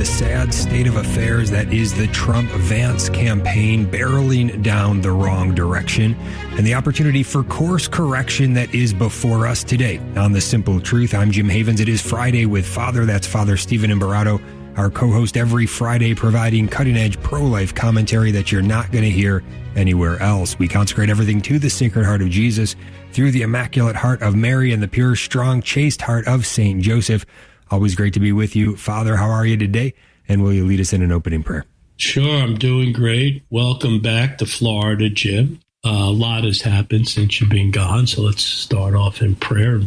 sad state of affairs that is the Trump-Vance campaign barreling down the wrong direction, and the opportunity for course correction that is before us today. On The Simple Truth, I'm Jim Havens. It is Friday with Father. That's Father Stephen Imbarrato, our co-host every Friday, providing cutting-edge pro-life commentary that you're not going to hear anywhere else. We consecrate everything to the Sacred Heart of Jesus through the Immaculate Heart of Mary and the pure, strong, chaste heart of Saint Joseph. Always great to be with you. Father, how are you today? And will you lead us in an opening prayer? Sure, I'm doing great. Welcome back to Florida, Jim. A lot has happened since you've been gone, so let's start off in prayer,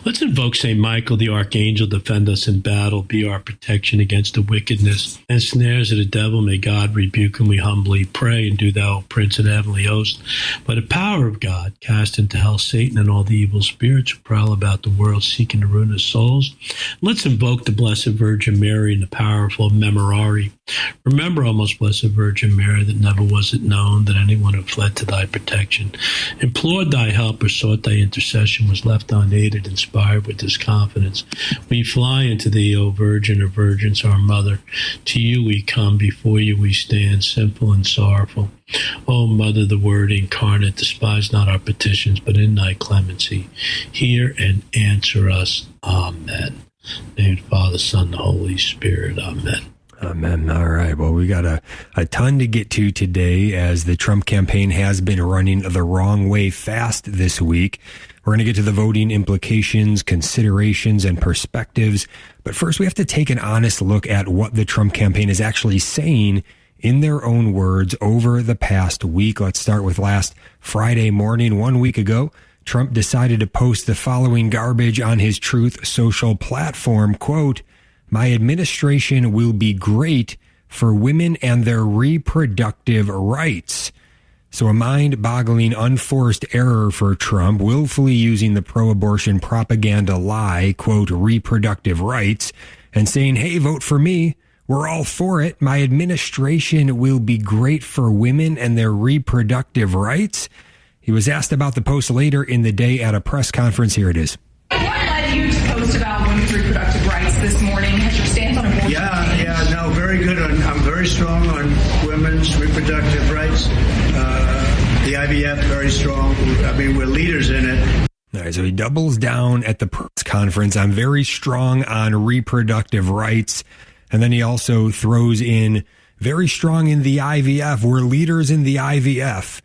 Let's invoke St. Michael, the Archangel, defend us in battle, be our protection against the wickedness and snares of the devil. May God rebuke him, we humbly pray. And do thou, Prince of the heavenly host, by the power of God, cast into hell Satan and all the evil spirits who prowl about the world seeking to ruin his souls. Let's invoke the Blessed Virgin Mary and the powerful Memorare. Remember, O most blessed Virgin Mary, that never was it known that anyone who fled to thy protection, implored thy help, or sought thy intercession, was left unaided. Inspired with this confidence, we fly into thee, O Virgin of Virgins, our Mother. To you we come, before you we stand, simple and sorrowful. O Mother, the Word incarnate, despise not our petitions, but in thy clemency hear and answer us. Amen. In the name of the Father, Son, and the Holy Spirit. Amen. Amen. All right. Well, we got a ton to get to today, as the Trump campaign has been running the wrong way fast this week. We're going to get to the voting implications, considerations, and perspectives. But first, we have to take an honest look at what the Trump campaign is actually saying in their own words over the past week. Let's start with last Friday morning. 1 week ago, Trump decided to post the following garbage on his Truth Social platform, quote, "My administration will be great for women and their reproductive rights." So a mind-boggling, unforced error for Trump, willfully using the pro-abortion propaganda lie, quote, reproductive rights, and saying, hey, vote for me. We're all for it. My administration will be great for women and their reproductive rights. He was asked about the post later in the day at a press conference. Here it is. What led you to post about women's reproductive rights this morning? Has your stance on abortion changed? No, very good. I'm very strong on women's reproductive rights. The IVF, very strong. I mean, we're leaders in it. All right, so he doubles down at the press conference. I'm very strong on reproductive rights. And then he also throws in very strong in the IVF. We're leaders in the IVF.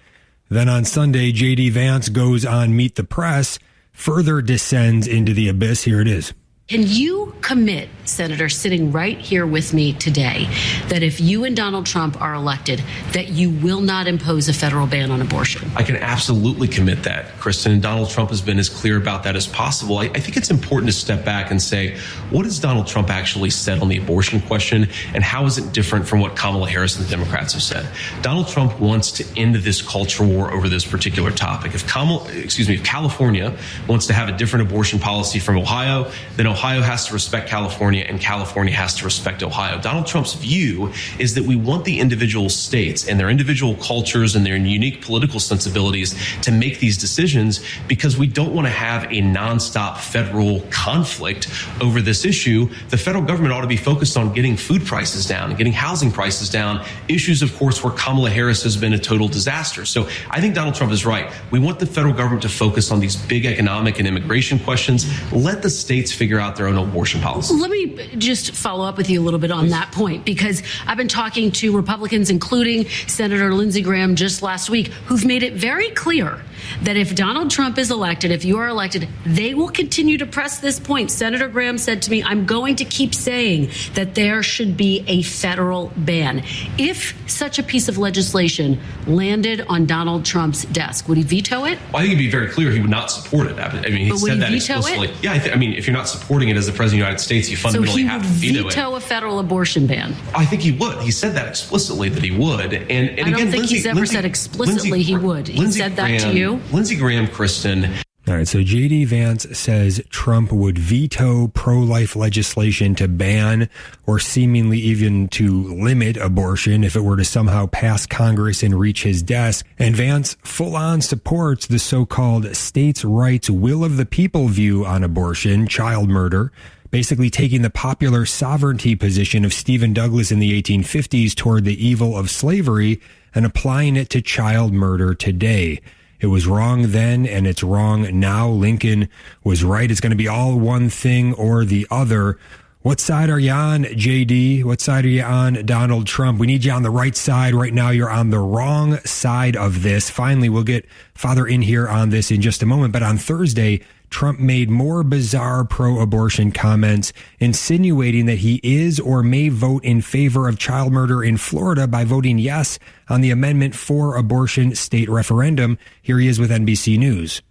Then on Sunday, J.D. Vance goes on Meet the Press, further descends into the abyss. Here it is. Can you commit, Senator, sitting right here with me today, that if you and Donald Trump are elected, that you will not impose a federal ban on abortion? I can absolutely commit that, Kristen. And Donald Trump has been as clear about that as possible. I think it's important to step back and say, what has Donald Trump actually said on the abortion question, and how is it different from what Kamala Harris and the Democrats have said? Donald Trump wants to end this culture war over this particular topic. If California wants to have a different abortion policy from Ohio, then Ohio has to respect California and California has to respect Ohio. Donald Trump's view is that we want the individual states and their individual cultures and their unique political sensibilities to make these decisions, because we don't want to have a nonstop federal conflict over this issue. The federal government ought to be focused on getting food prices down and getting housing prices down, issues, of course, where Kamala Harris has been a total disaster. So I think Donald Trump is right. We want the federal government to focus on these big economic and immigration questions. Let the states figure out their own abortion policy. Let me just follow up with you a little bit on that point, because I've been talking to Republicans, including Senator Lindsey Graham just last week, who've made it very clear that if Donald Trump is elected, if you are elected, they will continue to press this point. Senator Graham said to me, I'm going to keep saying that there should be a federal ban. If such a piece of legislation landed on Donald Trump's desk, would he veto it? Well, I think it'd be very clear he would not support it. I mean, he said that explicitly. Yeah, I mean, if you're not supporting it as the president of the United States, you fundamentally have to veto it. So he would veto a federal abortion ban? I think he would. He said that explicitly, that he would. And I don't think he's ever said explicitly he would. He said that to you? Lindsey Graham, Kristen. All right, so J.D. Vance says Trump would veto pro-life legislation to ban or seemingly even to limit abortion if it were to somehow pass Congress and reach his desk. And Vance full-on supports the so-called states' rights will of the people view on abortion, child murder, basically taking the popular sovereignty position of Stephen Douglas in the 1850s toward the evil of slavery and applying it to child murder today. It was wrong then, and it's wrong now. Lincoln was right. It's going to be all one thing or the other. What side are you on, JD? What side are you on, Donald Trump? We need you on the right side. Right now, you're on the wrong side of this. Finally, we'll get Father in here on this in just a moment. But on Thursday, Trump made more bizarre pro-abortion comments, insinuating that he is or may vote in favor of child murder in Florida by voting yes on the Amendment 4 abortion state referendum. Here he is with NBC News.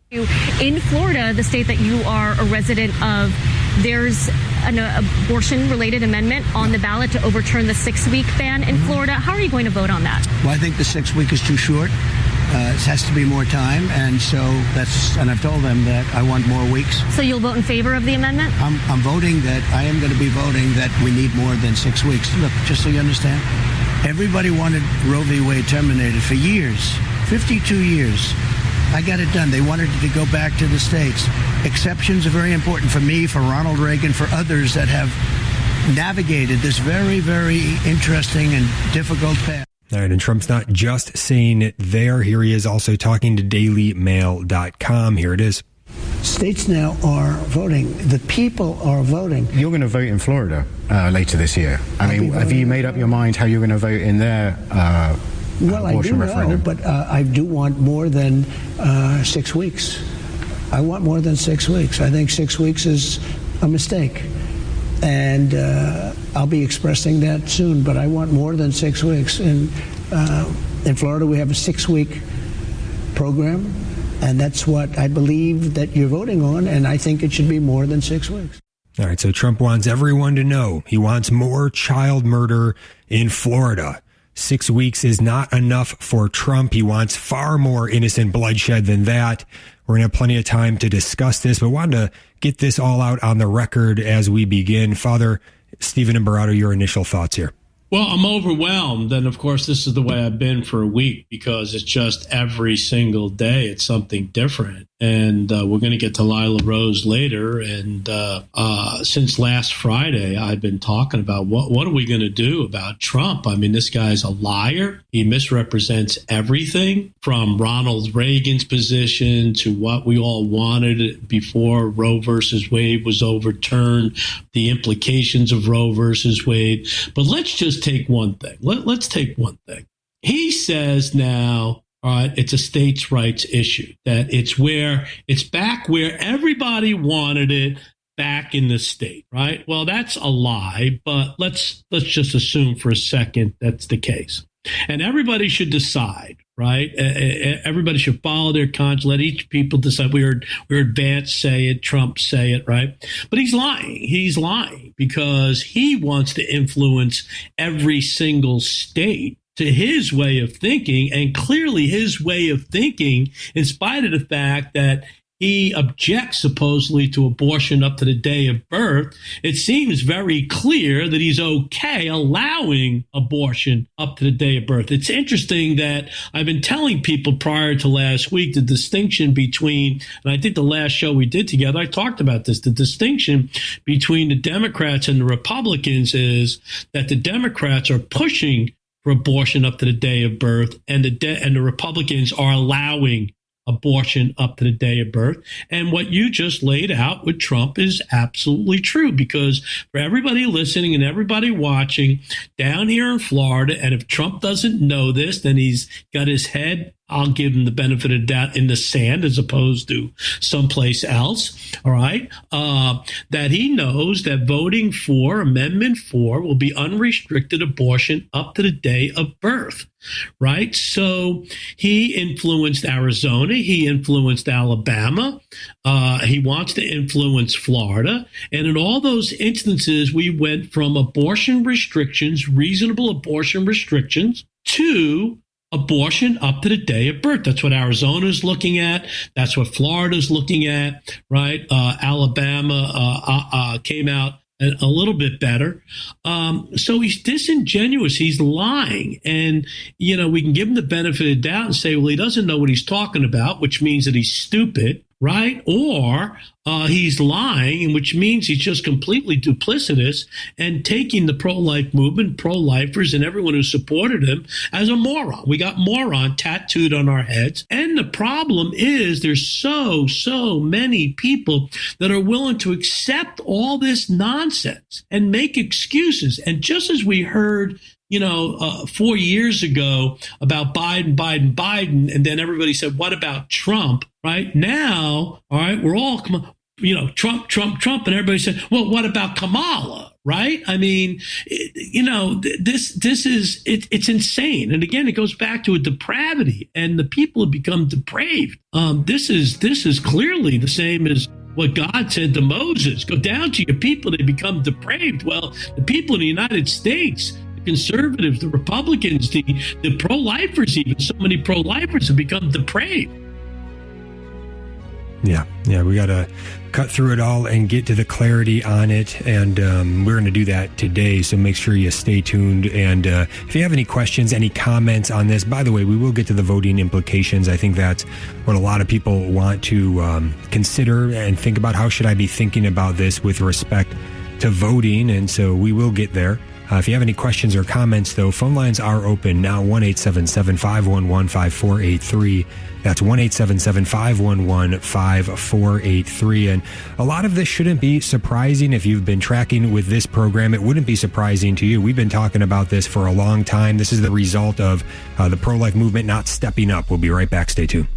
In Florida, the state that you are a resident of, there's an abortion-related amendment on the ballot to overturn the 6-week ban in Florida. How are you going to vote on that? Well, I think the 6 week is too short. It has to be more time, and I've told them that I want more weeks. So you'll vote in favor of the amendment? I am going to be voting that we need more than 6 weeks. Look, just so you understand, everybody wanted Roe v. Wade terminated for years, 52 years. I got it done. They wanted it to go back to the states. Exceptions are very important for me, for Ronald Reagan, for others that have navigated this very, very interesting and difficult path. All right, and Trump's not just saying it there. Here he is also talking to dailymail.com. Here it is. States now are voting. The people are voting. You're going to vote in Florida later this year. Have you made up your mind how you're going to vote in their well, I do know, but I do want more than 6 weeks. I want more than 6 weeks. I think 6 weeks is a mistake. And I'll be expressing that soon, but I want more than 6 weeks. In Florida, we have a 6-week program, and that's what I believe that you're voting on, and I think it should be more than 6 weeks. All right, so Trump wants everyone to know he wants more child murder in Florida. 6 weeks is not enough for Trump. He wants far more innocent bloodshed than that. We're going to have plenty of time to discuss this, but wanted to get this all out on the record as we begin. Father Stephen Imbarrato, your initial thoughts here. Well, I'm overwhelmed. And of course, this is the way I've been for a week because it's just every single day it's something different. And we're going to get to Lila Rose later. And since last Friday, I've been talking about what are we going to do about Trump? I mean, this guy's a liar. He misrepresents everything from Ronald Reagan's position to what we all wanted before Roe versus Wade was overturned, the implications of Roe versus Wade. But let's just take one thing. Let's take one thing. He says now, all right, it's a states' rights issue, that it's back where everybody wanted it, back in the state, right? Well, that's a lie, but let's just assume for a second that's the case. And everybody should decide, right? Everybody should follow their conscience. Let each people decide. We heard Vance say it, Trump say it, right? But he's lying. He's lying because he wants to influence every single state to his way of thinking, and clearly his way of thinking, in spite of the fact that he objects supposedly to abortion up to the day of birth, it seems very clear that he's okay allowing abortion up to the day of birth. It's interesting that I've been telling people prior to last week the distinction between, and I think the last show we did together, I talked about this, the distinction between the Democrats and the Republicans is that the Democrats are pushing for abortion up to the day of birth, and the Republicans are allowing abortion up to the day of birth. And what you just laid out with Trump is absolutely true, because for everybody listening and everybody watching down here in Florida, and if Trump doesn't know this, then he's got his head, I'll give him the benefit of doubt, in the sand as opposed to someplace else, all right, that he knows that voting for Amendment 4 will be unrestricted abortion up to the day of birth, right? So he influenced Arizona. He influenced Alabama. He wants to influence Florida. And in all those instances, we went from abortion restrictions, reasonable abortion restrictions, to abortion up to the day of birth. That's what Arizona is looking at. That's what Florida is looking at, right? Alabama came out a little bit better. So he's disingenuous. He's lying. And, we can give him the benefit of the doubt and say, well, he doesn't know what he's talking about, which means that he's stupid, right? Or he's lying, which means he's just completely duplicitous and taking the pro-life movement, pro-lifers, and everyone who supported him as a moron. We got moron tattooed on our heads. And the problem is there's so many people that are willing to accept all this nonsense and make excuses. And just as we heard 4 years ago about Biden, and then everybody said, what about Trump? Right now, all right, we're all, Trump, and everybody said, well, what about Kamala? Right? I mean, this is, it's insane. And again, it goes back to a depravity, and the people have become depraved. This is clearly the same as what God said to Moses, go down to your people, they become depraved. Well, the people in the United States, conservatives, the Republicans, the pro-lifers, even so many pro-lifers have become depraved. Yeah, we got to cut through it all and get to the clarity on it, and we're going to do that today, so make sure you stay tuned. And if you have any questions, any comments on this, by the way, we will get to the voting implications. I think that's what a lot of people want to consider and think about. How should I be thinking about this with respect to voting? And so we will get there. If you have any questions or comments, though, phone lines are open now, 1-877-511-5483. That's 1-877-511-5483. And a lot of this shouldn't be surprising. If you've been tracking with this program, it wouldn't be surprising to you. We've been talking about this for a long time. This is the result of the pro-life movement not stepping up. We'll be right back. Stay tuned.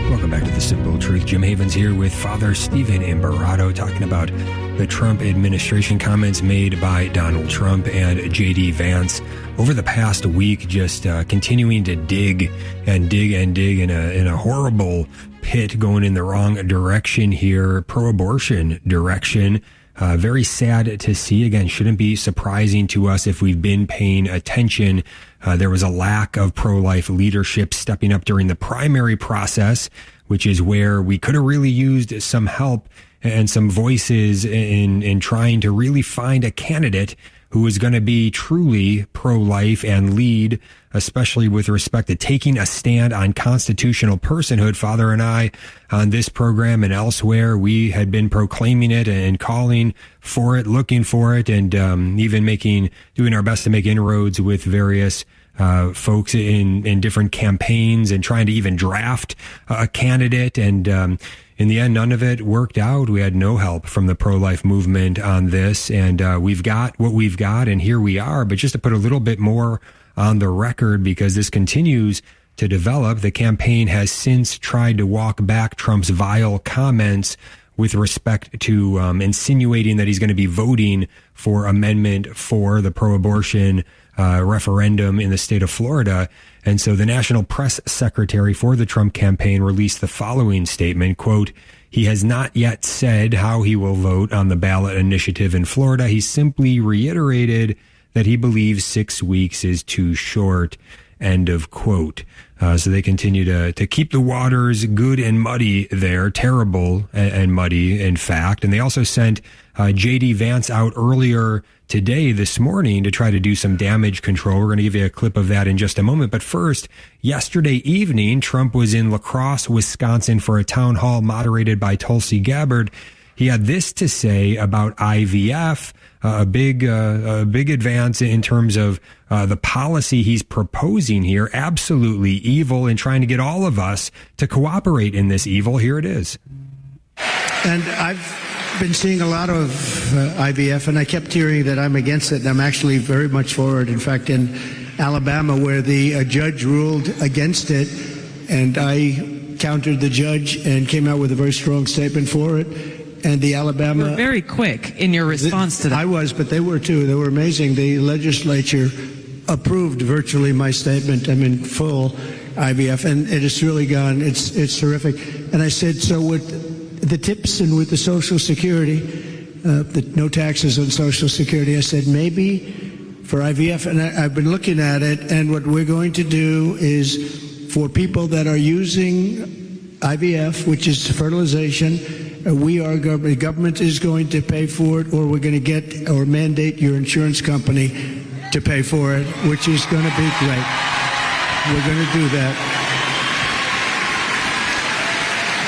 Welcome back to The Simple Truth. Jim Havens here with Father Stephen Imbarrato, talking about the Trump administration, comments made by Donald Trump and J.D. Vance over the past week, just continuing to dig in a horrible pit, going in the wrong direction here, pro-abortion direction. Very sad to see. Again, shouldn't be surprising to us if we've been paying attention. There was a lack of pro-life leadership stepping up during the primary process, which is where we could have really used some help and some voices in trying to really find a candidate who is going to be truly pro-life and lead, especially with respect to taking a stand on constitutional personhood. Father and I, on this program and elsewhere, we had been proclaiming it and calling for it, looking for it, and even doing our best to make inroads with various folks in different campaigns and trying to even draft a candidate. And in the end, none of it worked out. We had no help from the pro-life movement on this, and we've got what we've got, and here we are. But just to put a little bit more on the record, because this continues to develop, the campaign has since tried to walk back Trump's vile comments with respect to insinuating that he's going to be voting for Amendment 4, the pro-abortion referendum in the state of Florida. And so the national press secretary for the Trump campaign released the following statement, quote, "He has not yet said how he will vote on the ballot initiative in Florida. He simply reiterated that he believes 6 weeks is too short," end of quote. So they continue to keep the waters good and muddy there, terrible and muddy, in fact. And they also sent J.D. Vance out earlier this morning, to try to do some damage control. We're going to give you a clip of that in just a moment. But first, yesterday evening, Trump was in La Crosse, Wisconsin for a town hall moderated by Tulsi Gabbard. He had this to say about IVF, a big advance in terms of the policy he's proposing here. Absolutely evil, and trying to get all of us to cooperate in this evil. Here it is. And I've been seeing a lot of IVF, and I kept hearing that I'm against it, and I'm actually very much for it. In fact, in Alabama, where the judge ruled against it, and I countered the judge and came out with a very strong statement for it. And the Alabama... You were very quick in your response to that. I was, but they were too. They were amazing. The legislature approved virtually my statement. I'm in full IVF, and it has really gone. It's terrific. And I said, so with the tips and with the Social Security, the no taxes on Social Security, I said maybe for IVF, and I've been looking at it, and what we're going to do is for people that are using IVF, which is fertilization, the government is going to pay for it, or we're going to get or mandate your insurance company to pay for it, which is going to be great. We're going to do that.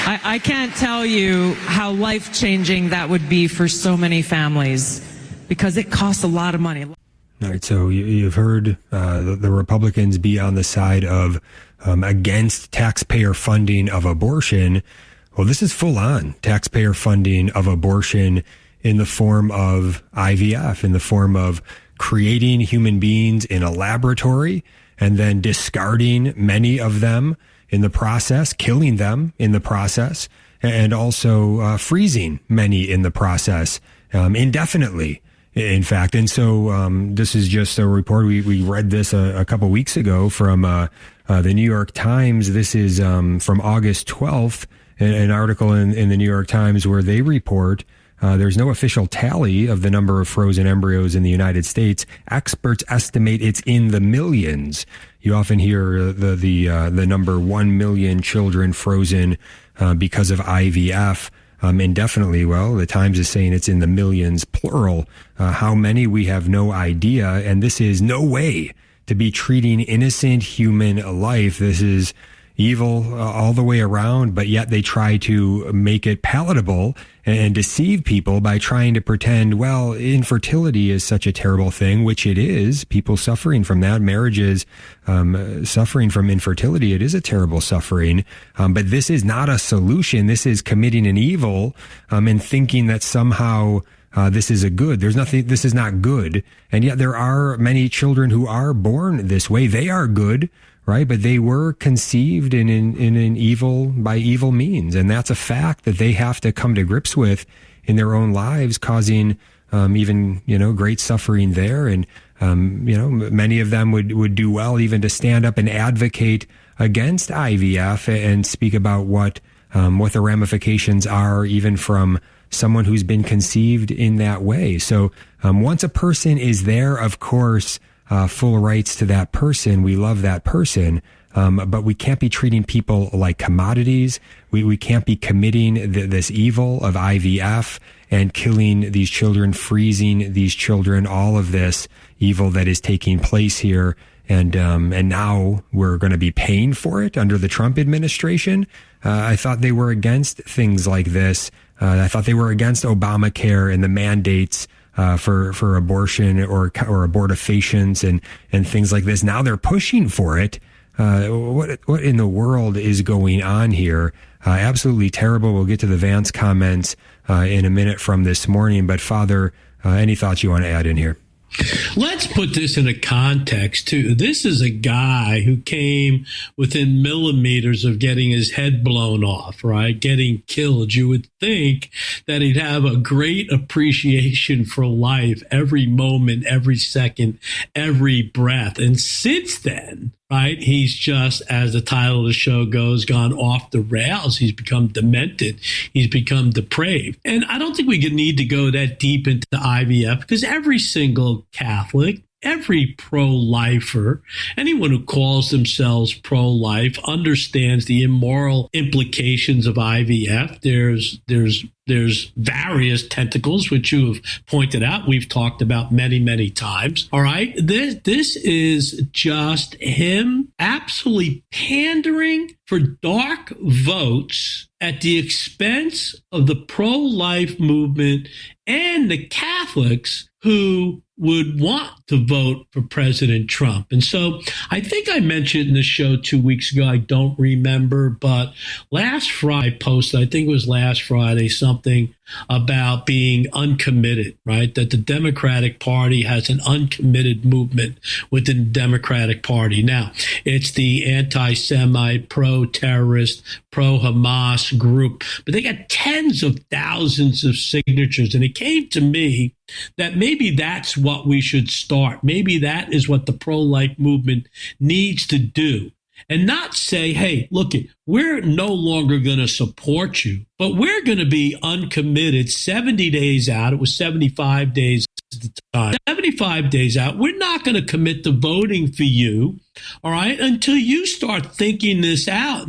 I can't tell you how life-changing that would be for so many families because it costs a lot of money. All right, so you've heard the Republicans be on the side of against taxpayer funding of abortion. Well, this is full-on taxpayer funding of abortion in the form of IVF, in the form of creating human beings in a laboratory and then discarding many of them in the process, killing them in the process, and also freezing many in the process indefinitely, in fact. And so this is just a report. We read this a couple weeks ago from the New York Times. This is from August 12th, an article in the New York Times where they report there's no official tally of the number of frozen embryos in the United States. Experts estimate it's in the millions. You often hear the number 1 million children frozen because of IVF indefinitely. Well, the Times is saying it's in the millions, plural. How many, we have no idea. And this is no way to be treating innocent human life. This is evil all the way around, but yet they try to make it palatable and deceive people by trying to pretend, well, infertility is such a terrible thing, which it is. People suffering from that, marriages suffering from infertility, it is a terrible suffering. But this is not a solution. This is committing an evil and thinking that somehow this is a good. There's nothing, this is not good. And yet there are many children who are born this way. They are good, right? But they were conceived in an evil, by evil means. And that's a fact that they have to come to grips with in their own lives, causing even, great suffering there. And, many of them would do well even to stand up and advocate against IVF and speak about what the ramifications are, even from someone who's been conceived in that way. So once a person is there, of course, full rights to that person. We love that person. But we can't be treating people like commodities. We can't be committing this evil of IVF and killing these children, freezing these children, all of this evil that is taking place here. And now we're going to be paying for it under the Trump administration. I thought they were against things like this. I thought they were against Obamacare and the mandates for abortion or abortifacients and things like this. Now they're pushing for it. What in the world is going on here? Absolutely terrible. We'll get to the Vance comments in a minute from this morning. But Father, any thoughts you want to add in here? Let's put this in a context, too. This is a guy who came within millimeters of getting his head blown off, right? Getting killed. You would think that he'd have a great appreciation for life, every moment, every second, every breath. And since then, right, he's just, as the title of the show goes, gone off the rails. He's become demented. He's become depraved. And I don't think we need to go that deep into IVF, because every single Catholic, every pro-lifer, anyone who calls themselves pro-life understands the immoral implications of IVF. There's various tentacles, which you have pointed out. We've talked about many, many times. All right. This is just him absolutely pandering for dark votes at the expense of the pro-life movement and the Catholics who would want to vote for President Trump. And so I think I mentioned in the show 2 weeks ago, I don't remember, but last Friday I posted, I think it was last Friday, something about being uncommitted, right? That the Democratic Party has an uncommitted movement within the Democratic Party. Now, it's the anti-Semite, pro-terrorist, pro-Hamas group, but they got tens of thousands of signatures. And it came to me that maybe that's what we should start. Maybe that is what the pro-life movement needs to do. And not say, hey, look, we're no longer going to support you, but we're going to be uncommitted 70 days out. It was 75 days at the time. 75 days out. We're not going to commit to voting for you, all right, until you start thinking this out,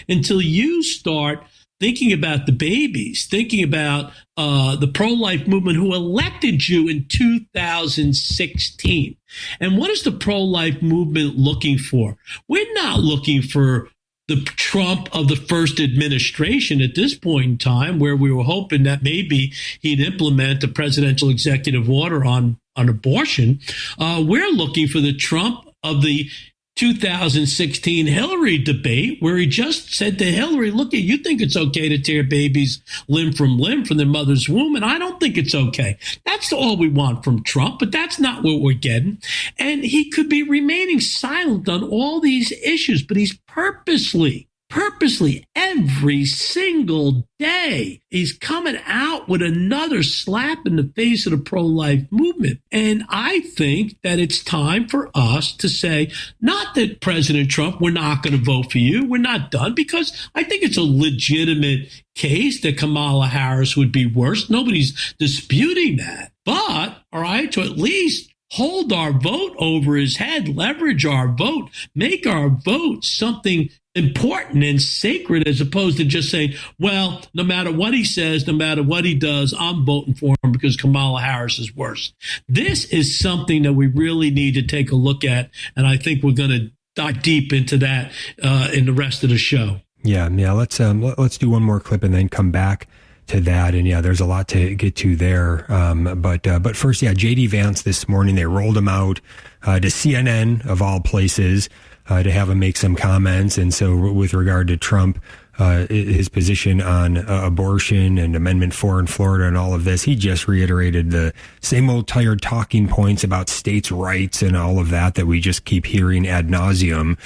until you start thinking about the babies, thinking about the pro-life movement who elected you in 2016. And what is the pro-life movement looking for? We're not looking for the Trump of the first administration at this point in time, where we were hoping that maybe he'd implement a presidential executive order on abortion. We're looking for the Trump of the 2016 Hillary debate, where he just said to Hillary, look, you think it's okay to tear babies limb from their mother's womb, and I don't think it's okay. That's all we want from Trump, but that's not what we're getting. And he could be remaining silent on all these issues, but he's purposely every single day, he's coming out with another slap in the face of the pro-life movement. And I think that it's time for us to say, not that President Trump, we're not going to vote for you. We're not done, because I think it's a legitimate case that Kamala Harris would be worse. Nobody's disputing that. But, all right, to at least hold our vote over his head, leverage our vote, make our vote something important and sacred, as opposed to just saying, well, no matter what he says, no matter what he does, I'm voting for him because Kamala Harris is worse. This is something that we really need to take a look at, and I think we're going to dive deep into that in the rest of the show. Yeah. Let's do one more clip and then come back to that. And yeah, there's a lot to get to there. But first, JD Vance this morning, they rolled him out to CNN of all places to have him make some comments. And so with regard to Trump, his position on abortion and Amendment 4 in Florida and all of this, he just reiterated the same old tired talking points about states' rights and all of that we just keep hearing ad nauseum,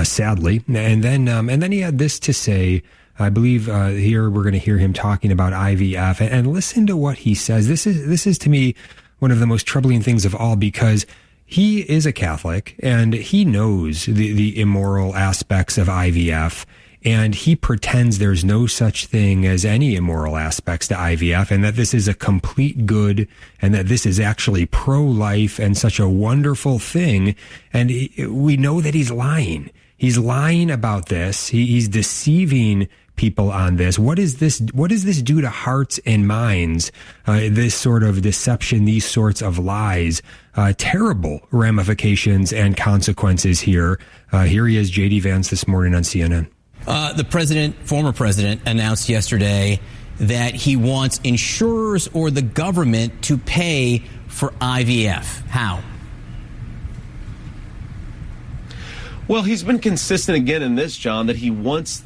sadly. And then he had this to say. I believe here we're going to hear him talking about IVF, and listen to what he says. This is to me one of the most troubling things of all, because he is a Catholic and he knows the immoral aspects of IVF, and he pretends there's no such thing as any immoral aspects to IVF, and that this is a complete good, and that this is actually pro-life and such a wonderful thing. And we know that he's lying. He's lying about this. He's deceiving people on this. What does this do to hearts and minds? This sort of deception, these sorts of lies, terrible ramifications and consequences here. Here he is, JD Vance this morning on CNN. The former president, announced yesterday that he wants insurers or the government to pay for IVF. How? Well, he's been consistent again in this, John, that he wants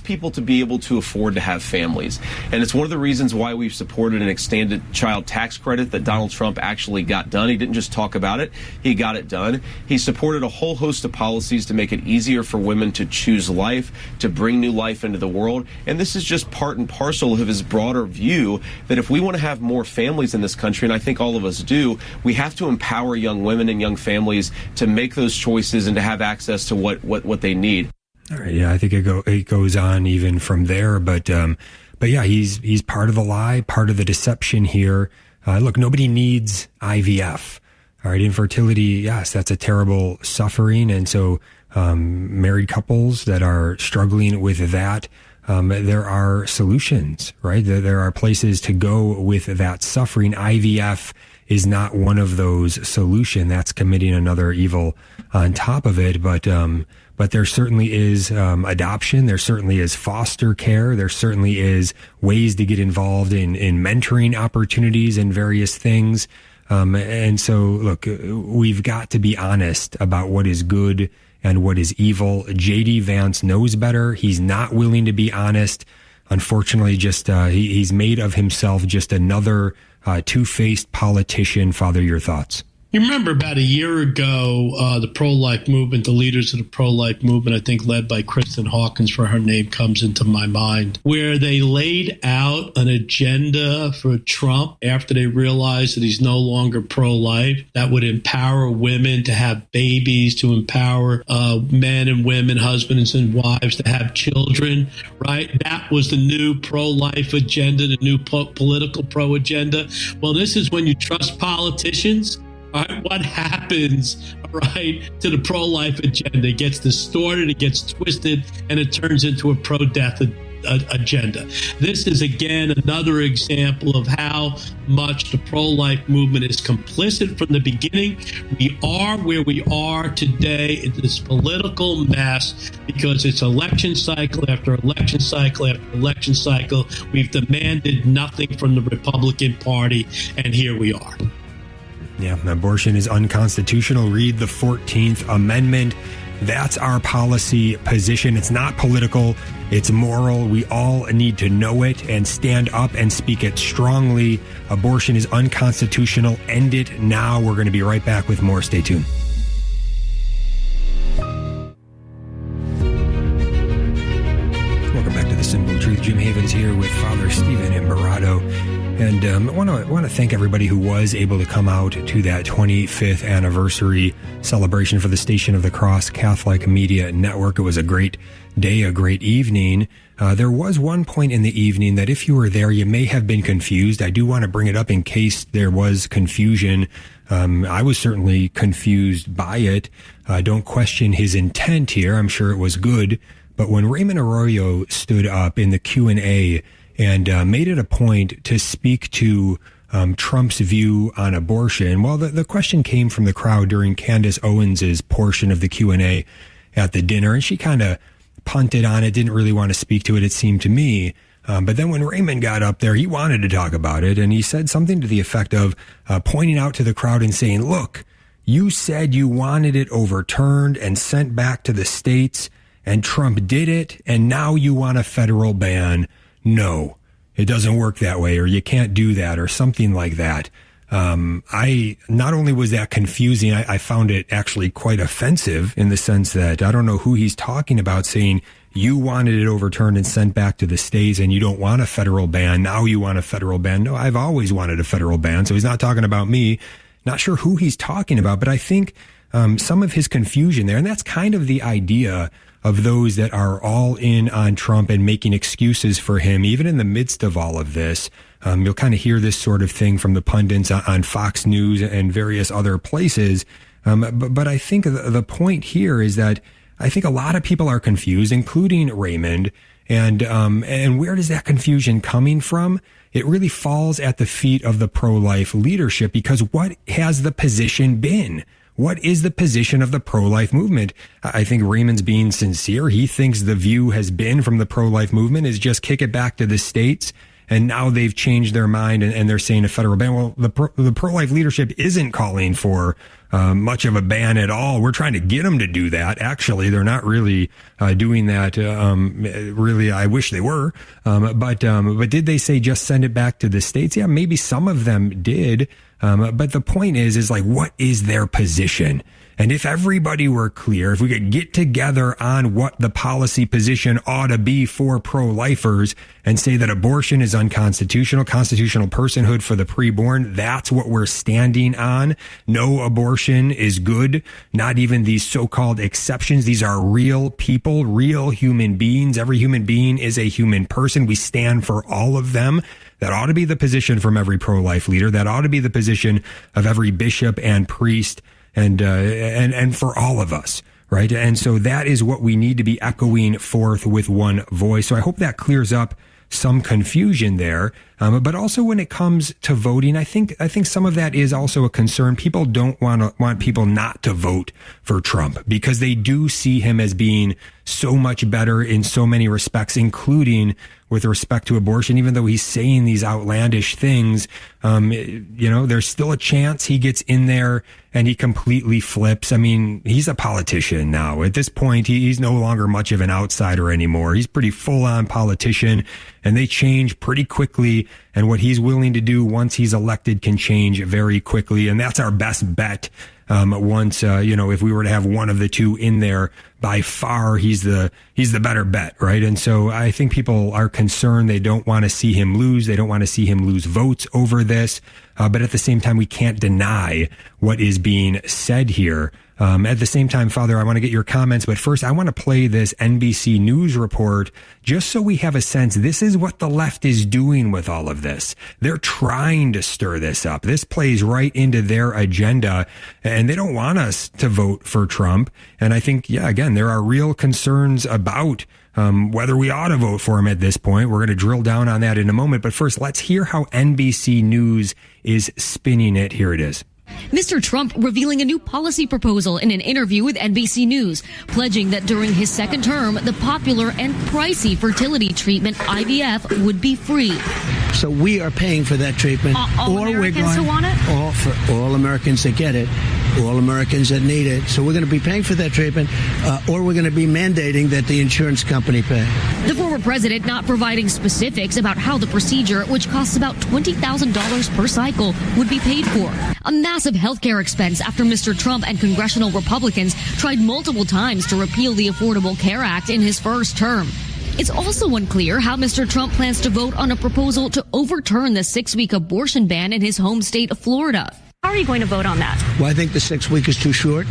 people to be able to afford to have families. And it's one of the reasons why we've supported an extended child tax credit that Donald Trump actually got done. He didn't just talk about it, he got it done. He supported a whole host of policies to make it easier for women to choose life, to bring new life into the world. And this is just part and parcel of his broader view that if we want to have more families in this country, and I think all of us do, we have to empower young women and young families to make those choices and to have access to what they need. All right, yeah, I think it goes on even from there, but yeah, he's part of the lie, part of the deception here. Look, nobody needs IVF. All right, infertility, yes, that's a terrible suffering, and so married couples that are struggling with that, there are solutions, right? There are places to go with that suffering. IVF is not one of those solutions. That's committing another evil on top of it. But there certainly is adoption. There certainly is foster care. There certainly is ways to get involved in mentoring opportunities and various things. And so, look, we've got to be honest about what is good and what is evil. JD Vance knows better. He's not willing to be honest. Unfortunately, just he's made of himself just another two-faced politician. Father, your thoughts? You remember about a year ago, the pro-life movement, the leaders of the pro-life movement, I think led by Kristen Hawkins, for her name comes into my mind, where they laid out an agenda for Trump after they realized that he's no longer pro-life, that would empower women to have babies, to empower men and women, husbands and wives to have children, right? That was the new pro-life agenda, the new political pro-agenda. Well, this is when you trust politicians. All right, what happens, right, to the pro-life agenda? It gets distorted, it gets twisted, and it turns into a pro-death agenda. This is, again, another example of how much the pro-life movement is complicit from the beginning. We are where we are today in this political mess because it's election cycle after election cycle after election cycle. We've demanded nothing from the Republican Party, and here we are. Yeah, abortion is unconstitutional. Read the 14th Amendment. That's our policy position. It's not political. It's moral. We all need to know it and stand up and speak it strongly. Abortion is unconstitutional. End it now. We're going to be right back with more. Stay tuned. Welcome back to the Symbol of Truth. Jim Havens here with Father Stephen Imbarrato. And I want to thank everybody who was able to come out to that 25th anniversary celebration for the Station of the Cross Catholic Media Network. It was a great day, a great evening. There was one point in the evening that if you were there, you may have been confused. I do want to bring it up in case there was confusion. I was certainly confused by it. Don't question his intent here. I'm sure it was good. But when Raymond Arroyo stood up in the Q&A and made it a point to speak to Trump's view on abortion, well, the question came from the crowd during Candace Owens's portion of the Q&A at the dinner, and she kind of punted on it, didn't really want to speak to it, it seemed to me. But then when Raymond got up there, he wanted to talk about it, and he said something to the effect of pointing out to the crowd and saying, look, you said you wanted it overturned and sent back to the states, and Trump did it, and now you want a federal ban. No, it doesn't work that way, or you can't do that, or something like that. I not only was that confusing, I found it actually quite offensive in the sense that I don't know who he's talking about saying you wanted it overturned and sent back to the states and you don't want a federal ban. Now you want a federal ban. No, I've always wanted a federal ban. So he's not talking about me. Not sure who he's talking about, but I think some of his confusion there, and that's kind of the idea of those that are all in on Trump and making excuses for him, even in the midst of all of this. You'll kind of hear this sort of thing from the pundits on Fox News and various other places. But I think the point here is that I think a lot of people are confused, including Raymond. And where does that confusion coming from? It really falls at the feet of the pro-life leadership, because what has the position been? What is the position of the pro-life movement? I think Raymond's being sincere. He thinks the view has been from the pro-life movement is just kick it back to the states. And now they've changed their mind and they're saying a federal ban. Well, the pro-life leadership isn't calling for much of a ban at all. We're trying to get them to do that. Actually, they're not really doing that. Really, I wish they were. But did they say just send it back to the states? Yeah, maybe some of them did. But the point is like, what is their position? And if everybody were clear, if we could get together on what the policy position ought to be for pro-lifers and say that abortion is unconstitutional, constitutional personhood for the preborn, that's what we're standing on. No abortion is good. Not even these so-called exceptions. These are real people, real human beings. Every human being is a human person. We stand for all of them. That ought to be the position from every pro-life leader. That ought to be the position of every bishop and priest and for all of us, right? And so that is what we need to be echoing forth with one voice. So I hope that clears up some confusion there. But also when it comes to voting, I think some of that is also a concern. People don't want people not to vote for Trump because they do see him as being so much better in so many respects, including with respect to abortion. Even though he's saying these outlandish things, there's still a chance he gets in there and he completely flips. I mean, he's a politician now. At this point, he's no longer much of an outsider anymore. He's pretty full-on politician, and they change pretty quickly. And what he's willing to do once he's elected can change very quickly. And that's our best bet. Once, if we were to have one of the two in there, by far, he's the better bet, right? And so I think people are concerned. They don't want to see him lose. They don't want to see him lose votes over this. But at the same time, we can't deny what is being said here. At the same time, Father, I want to get your comments, but first I want to play this NBC News report just so we have a sense. This is what the left is doing with all of this. They're trying to stir this up. This plays right into their agenda, and they don't want us to vote for Trump. And I think, again, there are real concerns about whether we ought to vote for him at this point. We're going to drill down on that in a moment. But first, let's hear how NBC News is spinning it. Here it is. Mr. Trump revealing a new policy proposal in an interview with NBC News, pledging that during his second term, the popular and pricey fertility treatment IVF would be free. So we are paying for that treatment. All Americans who want it? For all Americans that get it, all Americans that need it. So we're going to be paying for that treatment, or we're going to be mandating that the insurance company pay. The former president not providing specifics about how the procedure, which costs about $20,000 per cycle, would be paid for. A massive health care expense after Mr. Trump and congressional Republicans tried multiple times to repeal the Affordable Care Act in his first term. It's also unclear how Mr. Trump plans to vote on a proposal to overturn the 6-week abortion ban in his home state of Florida. How are you going to vote on that? Well, I think the 6 week is too short.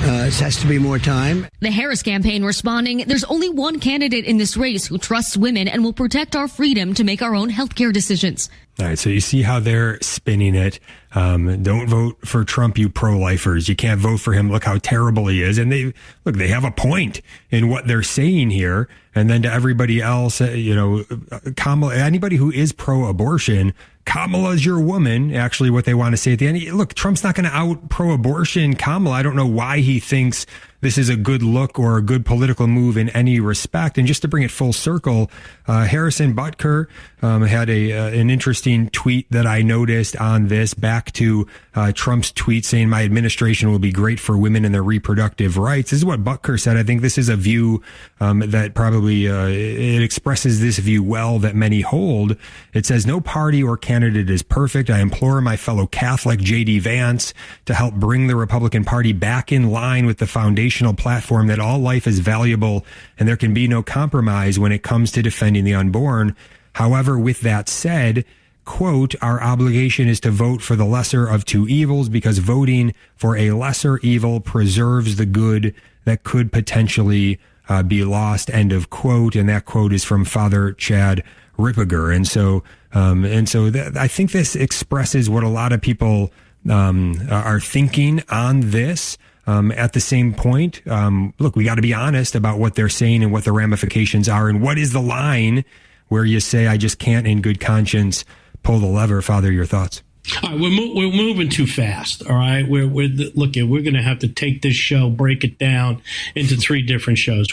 It has to be more time. The Harris campaign responding, there's only one candidate in this race who trusts women and will protect our freedom to make our own healthcare decisions. All right, so you see how they're spinning it. Don't vote for Trump, you pro-lifers. You can't vote for him. Look how terrible he is. And they have a point in what they're saying here. And then to everybody else, Kamala, anybody who is pro-abortion, Kamala's your woman, actually what they want to say at the end. Look, Trump's not going to out pro-abortion Kamala. I don't know why he thinks this is a good look or a good political move in any respect. And just to bring it full circle, Harrison Butker had an interesting tweet that I noticed on this, back to Trump's tweet saying my administration will be great for women and their reproductive rights. This is what Butker said. I think this is a view that probably it expresses this view well that many hold. It says, no party or candidate is perfect. I implore my fellow Catholic J.D. Vance to help bring the Republican Party back in line with the foundational platform that all life is valuable and there can be no compromise when it comes to defending the unborn. However, with that said, quote, our obligation is to vote for the lesser of two evils because voting for a lesser evil preserves the good that could potentially be lost, end of quote. And that quote is from Father Chad Ripperger. And so I think this expresses what a lot of people are thinking on this. At the same point, look, we got to be honest about what they're saying and what the ramifications are. And what is the line where you say, I just can't in good conscience pull the lever? Father, your thoughts? All right, we're moving too fast. All right, we're going to have to take this show, break it down into 3 different shows.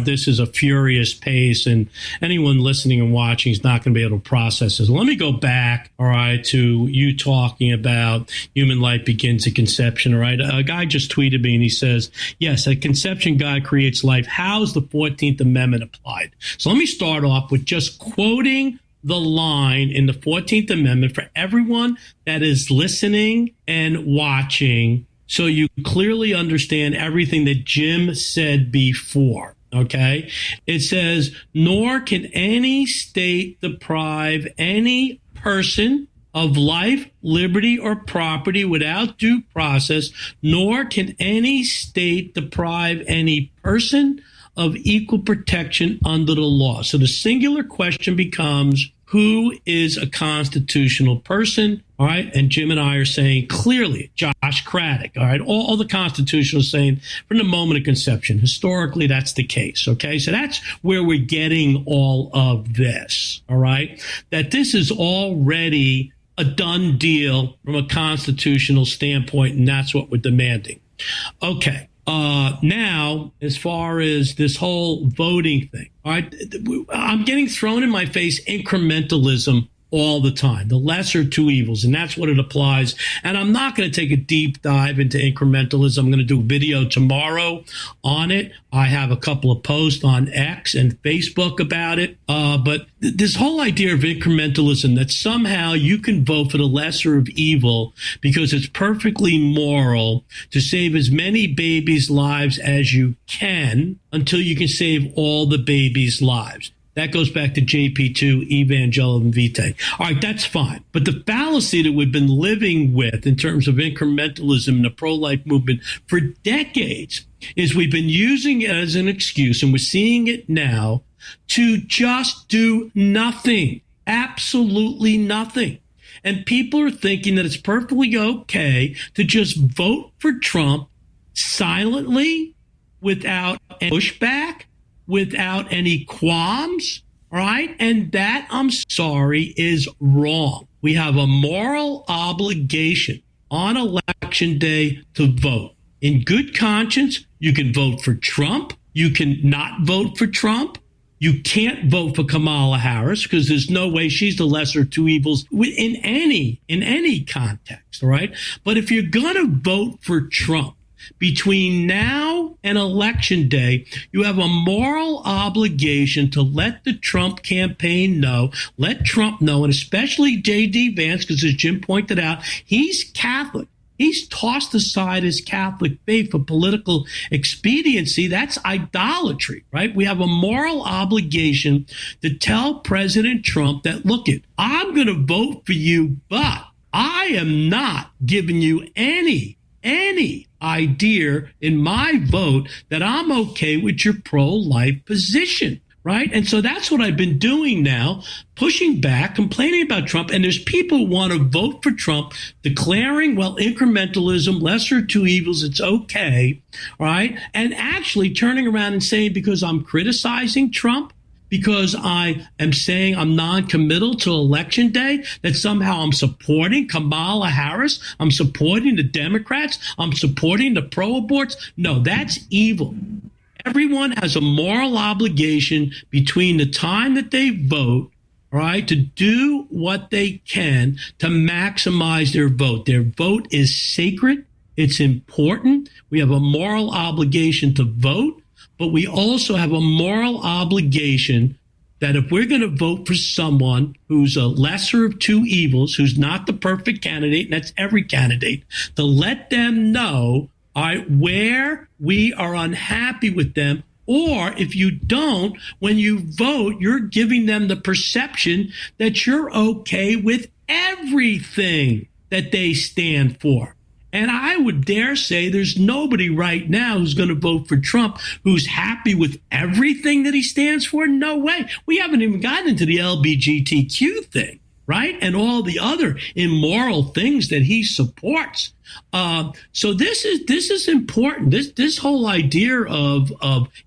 This is a furious pace, and anyone listening and watching is not going to be able to process this. Let me go back, all right, to you talking about human life begins at conception. All right, a guy just tweeted me and he says, yes, at conception God creates life. How's the 14th Amendment applied? So let me start off with just quoting the line in the 14th Amendment for everyone that is listening and watching, so you clearly understand everything that Jim said before. Okay. It says, nor can any state deprive any person of life, liberty, or property without due process, nor can any state deprive any person of equal protection under the law. So the singular question becomes, who is a constitutional person? All right. And Jim and I are saying clearly, Josh Craddock. All right. All the constitutionalists saying from the moment of conception, historically, that's the case. OK, so that's where we're getting all of this. All right. That this is already a done deal from a constitutional standpoint. And that's what we're demanding. OK. Now, as far as this whole voting thing, all right, I'm getting thrown in my face incrementalism all the time, the lesser two evils, and that's what it applies. And I'm not going to take a deep dive into incrementalism. I'm going to do a video tomorrow on it. I have a couple of posts on X and Facebook about it. But this whole idea of incrementalism, that somehow you can vote for the lesser of evil because it's perfectly moral to save as many babies' lives as you can until you can save all the babies' lives. That goes back to JP2, Evangelicum Vitae. All right, that's fine. But the fallacy that we've been living with in terms of incrementalism in the pro-life movement for decades is we've been using it as an excuse, and we're seeing it now, to just do nothing, absolutely nothing. And people are thinking that it's perfectly okay to just vote for Trump silently without any pushback, without any qualms, all right? And that, I'm sorry, is wrong. We have a moral obligation on election day to vote. In good conscience, you can vote for Trump. You can not vote for Trump. You can't vote for Kamala Harris because there's no way she's the lesser of two evils in any context, all right? But if you're going to vote for Trump, between now and Election Day, you have a moral obligation to let the Trump campaign know, let Trump know, and especially J.D. Vance, because as Jim pointed out, he's Catholic. He's tossed aside his Catholic faith for political expediency. That's idolatry, right? We have a moral obligation to tell President Trump that, look, I'm going to vote for you, but I am not giving you any idea in my vote that I'm okay with your pro-life position, right? And so that's what I've been doing now, pushing back, complaining about Trump. And there's people who want to vote for Trump, declaring, well, incrementalism, lesser of two evils, it's okay, right? And actually turning around and saying, because I'm criticizing Trump, because I am saying I'm non-committal to Election Day, that somehow I'm supporting Kamala Harris, I'm supporting the Democrats, I'm supporting the pro-aborts. No, that's evil. Everyone has a moral obligation between the time that they vote, all right, to do what they can to maximize their vote. Their vote is sacred. It's important. We have a moral obligation to vote. But we also have a moral obligation that if we're going to vote for someone who's a lesser of two evils, who's not the perfect candidate, and that's every candidate, to let them know, all right, where we are unhappy with them. Or if you don't, when you vote, you're giving them the perception that you're okay with everything that they stand for. And I would dare say there's nobody right now who's going to vote for Trump who's happy with everything that he stands for. No way. We haven't even gotten into the LGBTQ thing, right? And all the other immoral things that he supports. So this is important. This whole idea of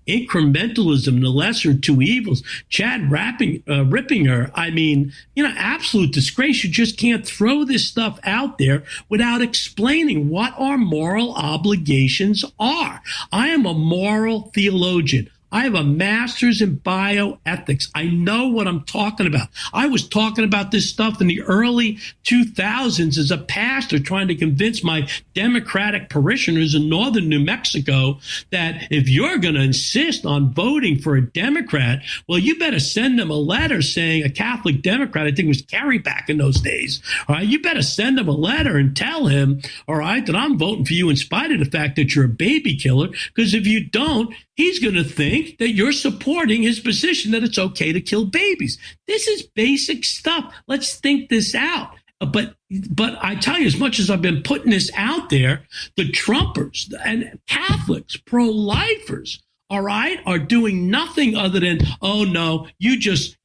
incrementalism, the lesser of two evils, Chad Rippinger, I mean, absolute disgrace. You just can't throw this stuff out there without explaining what our moral obligations are. I am a moral theologian. I have a master's in bioethics. I know what I'm talking about. I was talking about this stuff in the early 2000s as a pastor trying to convince my Democratic parishioners in northern New Mexico that if you're going to insist on voting for a Democrat, well, you better send them a letter saying, a Catholic Democrat, I think it was Kerry back in those days, all right, you better send him a letter and tell him, all right, that I'm voting for you in spite of the fact that you're a baby killer, because if you don't, he's going to think that you're supporting his position that it's okay to kill babies. This is basic stuff. Let's think this out. But I tell you, as much as I've been putting this out there, the Trumpers and Catholics, pro-lifers, all right, are doing nothing other than, oh no, you don't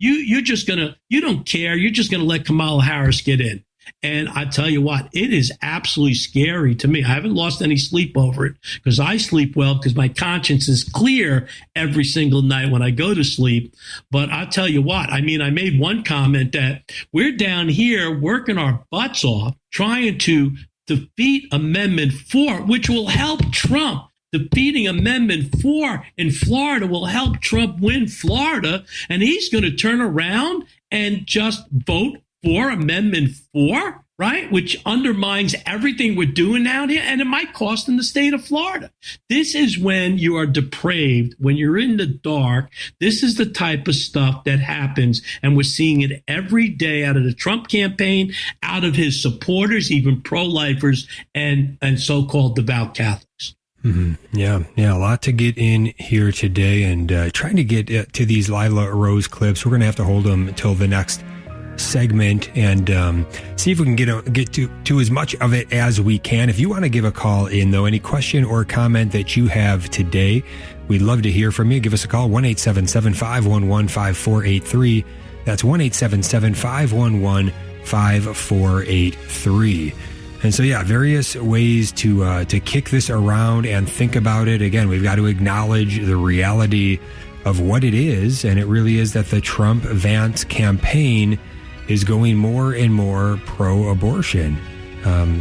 care. You're just going to let Kamala Harris get in. And I tell you what, it is absolutely scary to me. I haven't lost any sleep over it because I sleep well because my conscience is clear every single night when I go to sleep. But I'll tell you what, I mean, I made one comment that we're down here working our butts off trying to defeat Amendment 4, which will help Trump. Defeating Amendment 4 in Florida will help Trump win Florida. And he's going to turn around and just vote for Amendment 4, right? Which undermines everything we're doing out here, and it might cost him the state of Florida. This is when you are depraved, when you're in the dark. This is the type of stuff that happens, and we're seeing it every day out of the Trump campaign, out of his supporters, even pro-lifers and so-called devout Catholics. Mm-hmm. Yeah, a lot to get in here today, and trying to get to these Lila Rose clips. We're going to have to hold them until the next segment and see if we can get to as much of it as we can. If you want to give a call in, though, any question or comment that you have today, we'd love to hear from you. Give us a call, 1-877-511-5483. That's 1-877-511-5483. And so, yeah, various ways to kick this around and think about it. Again, we've got to acknowledge the reality of what it is, and it really is that the Trump-Vance campaign is going more and more pro-abortion.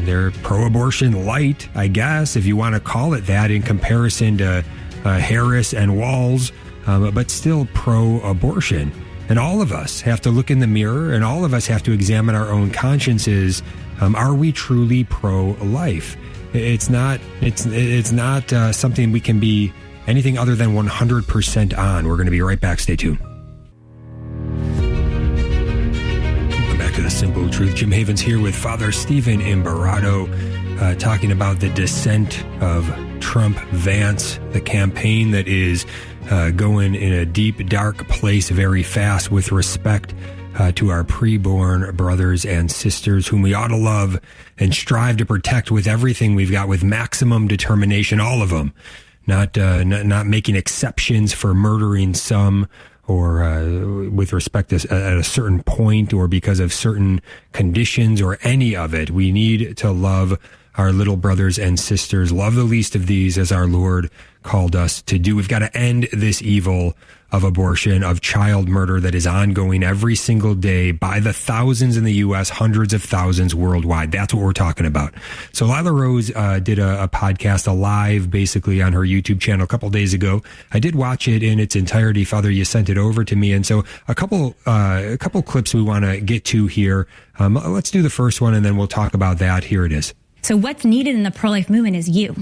They're pro-abortion light, I guess, if you want to call it that, in comparison to Harris and Walz, but still pro-abortion. And all of us have to look in the mirror, and all of us have to examine our own consciences. Are we truly pro-life? It's not something we can be anything other than 100% on. We're going to be right back. Stay tuned. Welcome back to The Simple Truth. Jim Havens here with Father Stephen Imbarrato, talking about the descent of Trump-Vance, the campaign that is going in a deep, dark place very fast with respect to our preborn brothers and sisters, whom we ought to love and strive to protect with everything we've got, with maximum determination, all of them. Not making exceptions for murdering some, or with respect to at a certain point, or because of certain conditions, or any of it. We need to love our little brothers and sisters, love the least of these, as our Lord called us to do. We've got to end this evil of abortion, of child murder that is ongoing every single day by the thousands in the U.S., hundreds of thousands worldwide. That's what we're talking about. So Lila Rose did a podcast, a live, basically, on her YouTube channel a couple days ago. I did watch it in its entirety. Father, you sent it over to me. And so a couple clips we want to get to here. Let's do the first one, and then we'll talk about that. Here it is. So what's needed in the pro-life movement is you.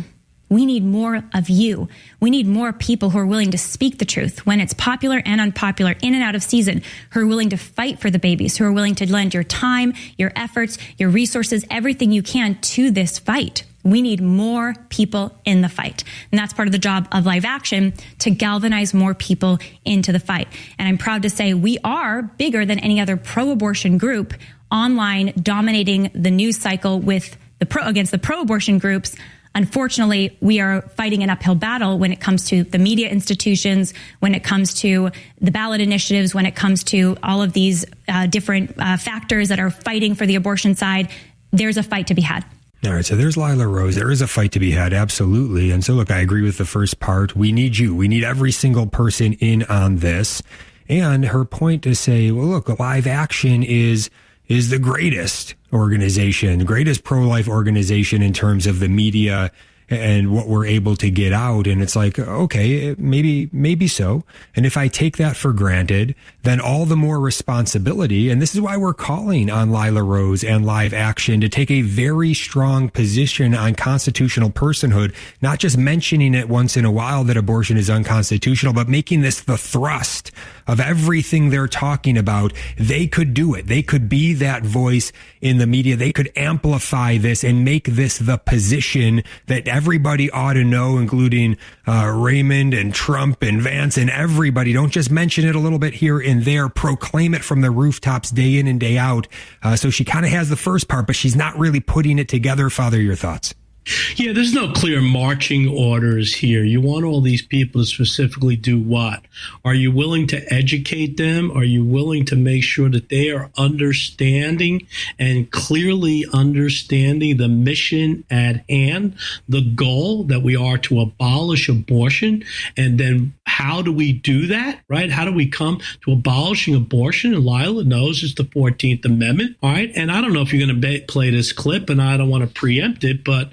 We need more of you. We need more people who are willing to speak the truth when it's popular and unpopular, in and out of season, who are willing to fight for the babies, who are willing to lend your time, your efforts, your resources, everything you can to this fight. We need more people in the fight. And that's part of the job of Live Action, to galvanize more people into the fight. And I'm proud to say we are bigger than any other pro-abortion group online, dominating the news cycle with against the pro-abortion groups. Unfortunately, we are fighting an uphill battle when it comes to the media institutions, when it comes to the ballot initiatives, when it comes to all of these different factors that are fighting for the abortion side. There's a fight to be had. All right, so there's Lila Rose. There is a fight to be had, absolutely. And so, look, I agree with the first part. We need you. We need every single person in on this. And her point to say, well, look, Live Action is the greatest organization, greatest pro-life organization in terms of the media and what we're able to get out. And it's like, okay, maybe so. And if I take that for granted, then all the more responsibility. And this is why we're calling on Lila Rose and Live Action to take a very strong position on constitutional personhood, not just mentioning it once in a while that abortion is unconstitutional, but making this the thrust of everything they're talking about. They could do it. They could be that voice in the media. They could amplify this and make this the position that everybody ought to know, including Raymond and Trump and Vance and everybody. Don't just mention it a little bit here and there. Proclaim it from the rooftops day in and day out. So she kind of has the first part, but she's not really putting it together. Father, your thoughts? Yeah, there's no clear marching orders here. You want all these people to specifically do what? Are you willing to educate them? Are you willing to make sure that they are understanding and clearly understanding the mission at hand, the goal that we are to abolish abortion? And then how do we do that, right? How do we come to abolishing abortion? And Lila knows it's the 14th Amendment, all right? And I don't know if you're going to play this clip, and I don't want to preempt it, but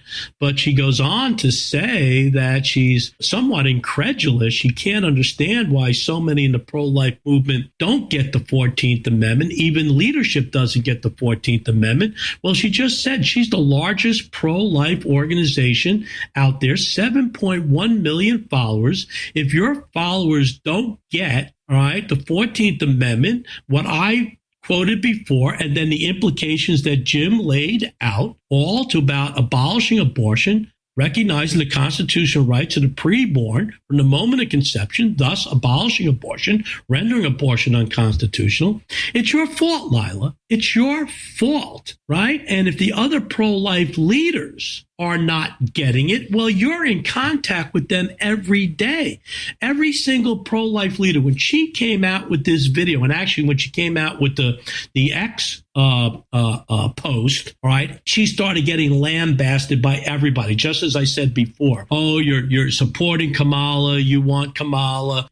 she goes on to say that she's somewhat incredulous. She can't understand why so many in the pro-life movement don't get the 14th Amendment. Even leadership doesn't get the 14th Amendment. Well, she just said she's the largest pro-life organization out there, 7.1 million followers. If your followers don't get, all right, the 14th Amendment, what I quoted before, and then the implications that Jim laid out, all to about abolishing abortion, recognizing the constitutional rights of the preborn from the moment of conception, thus abolishing abortion, rendering abortion unconstitutional. It's your fault, Lila. It's your fault, right? And if the other pro-life leaders are not getting it, well, you're in contact with them every day. Every single pro-life leader, when she came out with this video, and actually when she came out with the X post post, all right, she started getting lambasted by everybody, just as I said before. Oh, you're supporting Kamala. You want Kamala.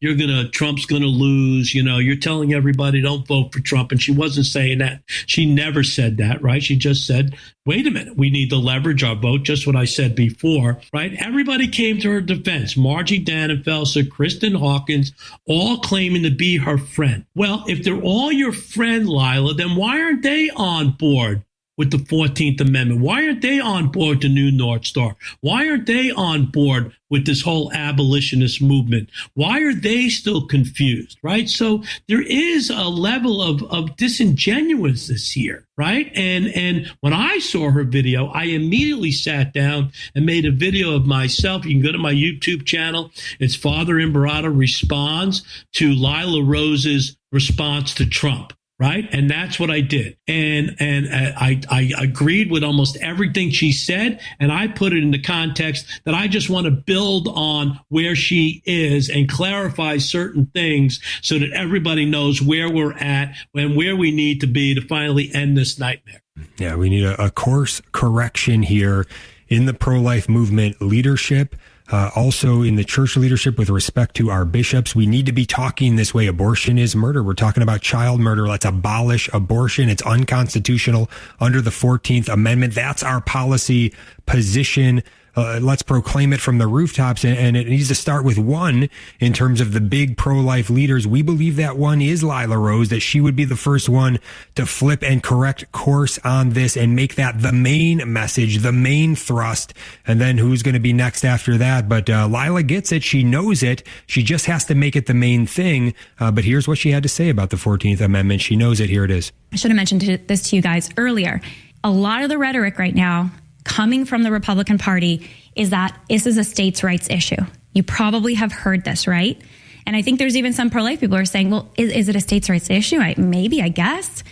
Trump's gonna lose. You're telling everybody don't vote for Trump. And she wasn't saying that. She never said that, right? She just said, wait a minute, we need to leverage our vote, just what I said before, right? Everybody came to her defense. Margie Dannenfelser, Kristen Hawkins, all claiming to be her friend. Well, if they're all your friend, Lila, then why aren't they on board with the 14th Amendment? Why aren't they on board the new North Star? Why aren't they on board with this whole abolitionist movement? Why are they still confused, right? So there is a level of disingenuousness here, right? And when I saw her video, I immediately sat down and made a video of myself. You can go to my YouTube channel. It's Father Imbarrato Responds to Lila Rose's response to Trump. Right. And that's what I did. And I agreed with almost everything she said. And I put it in the context that I just want to build on where she is and clarify certain things so that everybody knows where we're at and where we need to be to finally end this nightmare. Yeah, we need a course correction here in the pro-life movement leadership. Also in the church leadership with respect to our bishops, we need to be talking this way. Abortion is murder. We're talking about child murder. Let's abolish abortion. It's unconstitutional under the 14th Amendment. That's our policy position. Let's proclaim it from the rooftops, and it needs to start with one in terms of the big pro-life leaders. We believe that one is Lila Rose, that she would be the first one to flip and correct course on this and make that the main message, the main thrust, and then who's going to be next after that. But Lila gets it. She knows it. She just has to make it the main thing. But here's what she had to say about the 14th Amendment. She knows it. Here it is. I should have mentioned this to you guys earlier. A lot of the rhetoric right now coming from the Republican Party is that this is a states' rights issue. You probably have heard this, right? And I think there's even some pro-life people who are saying, well, is it a states' rights issue? Maybe, I guess.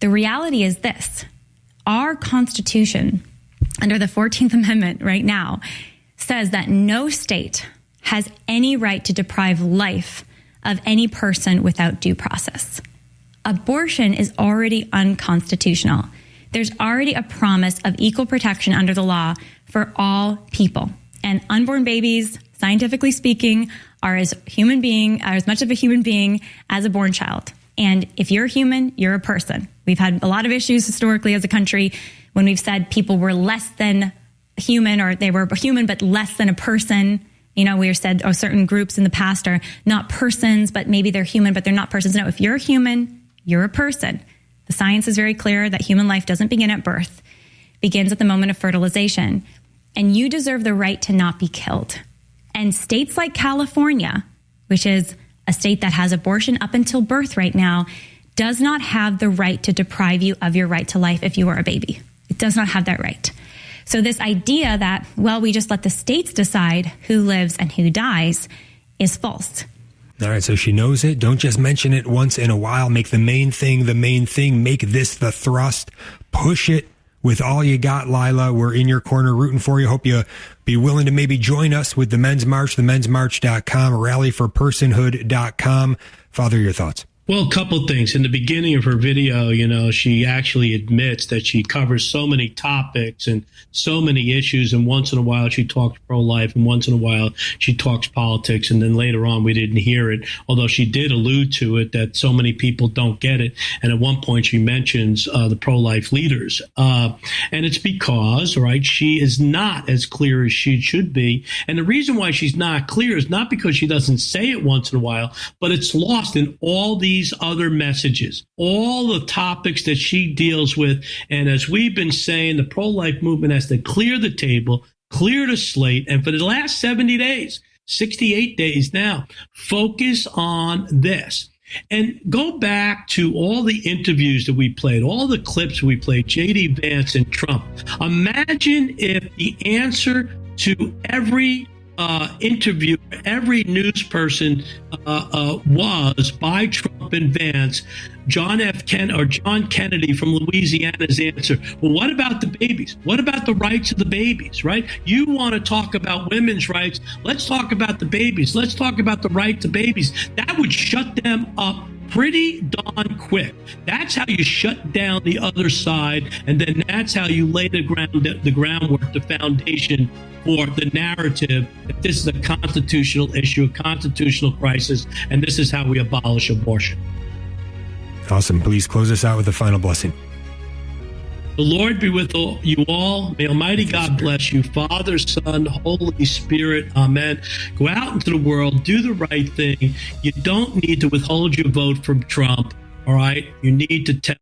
The reality is this. Our Constitution, under the 14th Amendment right now, says that no state has any right to deprive life of any person without due process. Abortion is already unconstitutional. There's already a promise of equal protection under the law for all people. And unborn babies, scientifically speaking, are as much of a human being as a born child. And if you're human, you're a person. We've had a lot of issues historically as a country when we've said people were less than human, or they were human but less than a person. We said certain groups in the past are not persons, but maybe they're human, but they're not persons. No, if you're human, you're a person. The science is very clear that human life doesn't begin at birth, begins at the moment of fertilization. And you deserve the right to not be killed. And states like California, which is a state that has abortion up until birth right now, does not have the right to deprive you of your right to life if you are a baby. It does not have that right. So this idea that, well, we just let the states decide who lives and who dies is false. All right, so she knows it. Don't just mention it once in a while. Make the main thing the main thing. Make this the thrust. Push it with all you got, Lila. We're in your corner rooting for you. Hope you be willing to maybe join us with the Men's March, themensmarch.com, rallyforpersonhood.com. Father, your thoughts. Well, a couple things. In the beginning of her video, she actually admits that she covers so many topics and so many issues. And once in a while, she talks pro-life, and once in a while, she talks politics. And then later on, we didn't hear it, although she did allude to it, that so many people don't get it. And at one point, she mentions the pro-life leaders. And it's because, right, she is not as clear as she should be. And the reason why she's not clear is not because she doesn't say it once in a while, but it's lost in all these other messages, all the topics that she deals with. And as we've been saying, the pro-life movement has to clear the table, clear the slate. And for the last 70 days, 68 days now, focus on this. And go back to all the interviews that we played, all the clips we played, J.D. Vance and Trump. Imagine if the answer to every interview, every news person was by Trump and Vance, John Kennedy from Louisiana's answer. Well, what about the babies? What about the rights of the babies, right? You want to talk about women's rights. Let's talk about the babies. Let's talk about the right to babies. That would shut them up pretty darn quick. That's how you shut down the other side, and then that's how you lay the groundwork, the foundation for the narrative that this is a constitutional issue, a constitutional crisis, and this is how we abolish abortion. Awesome. Please close us out with a final blessing. The Lord be with you all. May Almighty God bless you, Father, Son, Holy Spirit. Amen. Go out into the world, do the right thing. You don't need to withhold your vote from Trump. All right. You need to tell